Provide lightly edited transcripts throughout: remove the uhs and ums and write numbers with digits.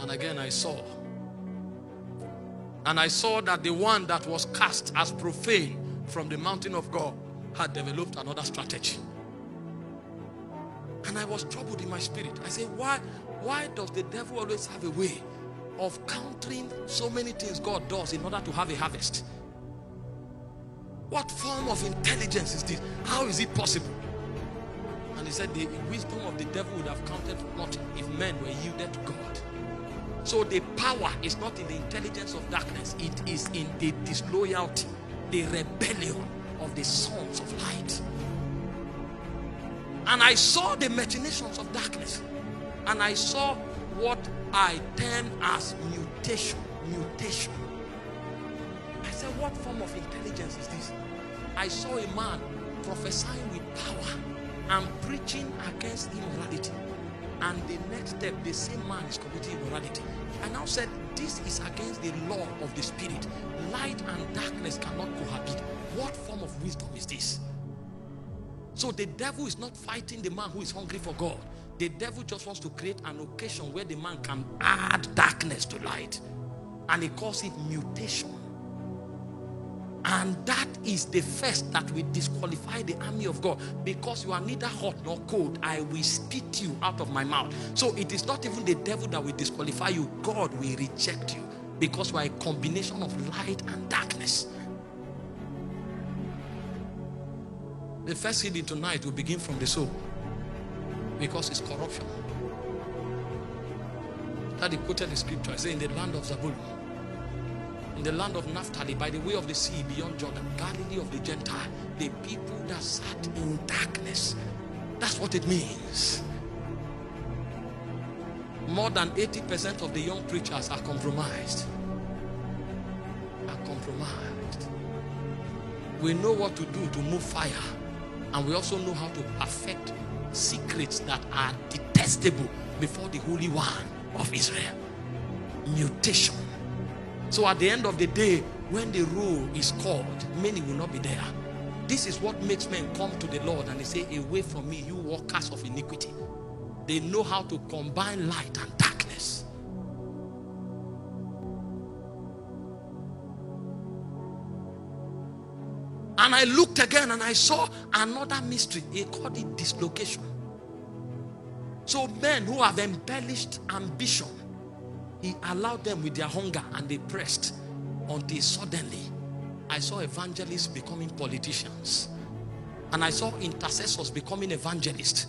And again I saw. And I saw that the one that was cast as profane from the mountain of God had developed another strategy. And I was troubled in my spirit. I said, why does the devil always have a way of countering so many things God does in order to have a harvest? What form of intelligence is this? How is it possible? And he said the wisdom of the devil would have counted for nothing if men were yielded to God. So the power is not in the intelligence of darkness. It is in the disloyalty, the rebellion of the sons of light. And I saw the machinations of darkness. And I saw what I term as mutation. Mutation. I said, what form of intelligence is this? I saw a man prophesying with power and preaching against immorality. And the next step, the same man is committing immorality. I now said, this is against the law of the spirit. Light and darkness cannot cohabit. What form of wisdom is this? So the devil is not fighting the man who is hungry for God. The devil just wants to create an occasion where the man can add darkness to light. And he calls it mutation. And that is the first that will disqualify the army of God. Because you are neither hot nor cold, I will spit you out of my mouth. So it is not even the devil that will disqualify you. God will reject you. Because you are a combination of light and darkness. The first healing tonight will begin from the soul. Because it's corruption. That he quoted the scripture. I say, in the land of Zabulon, in the land of Naphtali, by the way of the sea beyond Jordan, Galilee of the Gentile, the people that sat in darkness. That's what it means. More than 80% of the young preachers are compromised. We know what to do to move fire. And we also know how to perfect secrets that are detestable before the Holy One of Israel. Mutation. So at the end of the day, when the roll is called, many will not be there. This is what makes men come to the Lord and they say, away from me, you workers of iniquity. They know how to combine light and darkness. And I looked again and I saw another mystery. He called it dislocation. So men who have embellished ambition, he allowed them with their hunger and they pressed until suddenly I saw evangelists becoming politicians. And I saw intercessors becoming evangelists.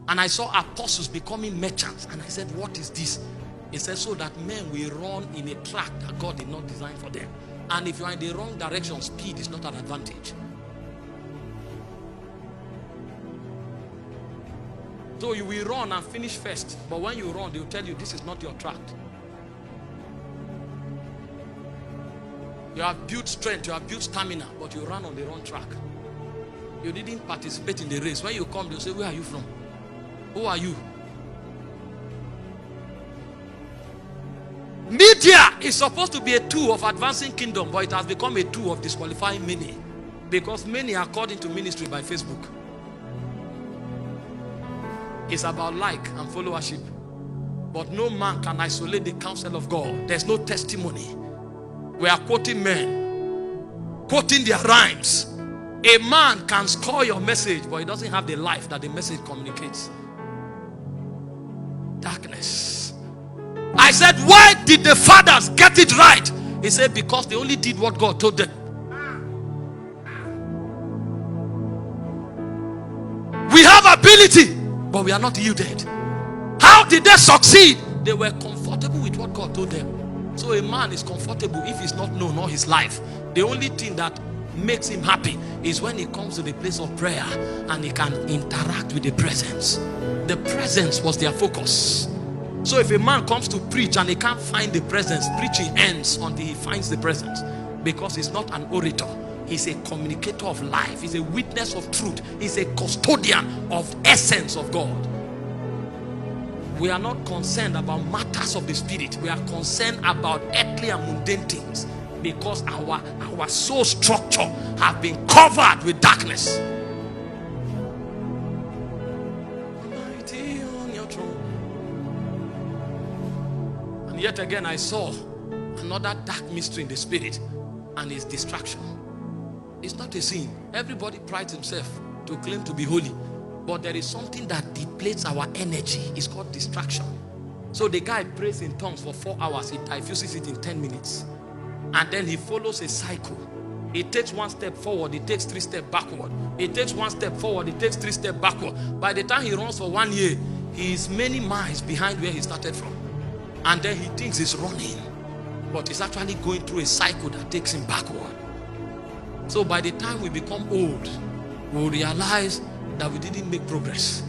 And I saw apostles becoming merchants. And I said, what is this? He said, so that men will run in a track that God did not design for them. And if you are in the wrong direction, speed is not an advantage. So you will run and finish first. But when you run, they will tell you this is not your track. You have built strength, you have built stamina, but you ran on the wrong track. You didn't participate in the race. When you come, they'll say, where are you from? Who are you? Media is supposed to be a tool of advancing kingdom, but it has become a tool of disqualifying many. Because many are called into ministry by Facebook. It's about like and followership. But no man can isolate the counsel of God. There's no testimony. We are quoting men, quoting their rhymes. A man can score your message, but he doesn't have the life that the message communicates. Darkness. I said, why did the fathers get it right? He said, because they only did what God told them. We have ability, but we are not yielded. How did they succeed? They were comfortable with what God told them. So a man is comfortable if he's not known all his life. The only thing that makes him happy is when he comes to the place of prayer and he can interact with the presence. The presence was their focus. So if a man comes to preach and he can't find the presence, preaching ends until he finds the presence. Because he's not an orator. He's a communicator of life. He's a witness of truth. He's a custodian of essence of God. We are not concerned about matters of the spirit. We are concerned about earthly and mundane things. Because our soul structure have been covered with darkness. Yet again, I saw another dark mystery in the spirit, and it's distraction. It's not a sin. Everybody prides himself to claim to be holy, but there is something that depletes our energy. It's called distraction. So the guy prays in tongues for 4 hours. He diffuses it in 10 minutes. And then he follows a cycle. He takes 1 step forward, he takes 3 steps backward. He takes 1 step forward, he takes 3 steps backward. By the time he runs for 1 year, he is many miles behind where he started from. And then he thinks he's running, but he's actually going through a cycle that takes him backward. So by the time we become old, we'll realize that we didn't make progress.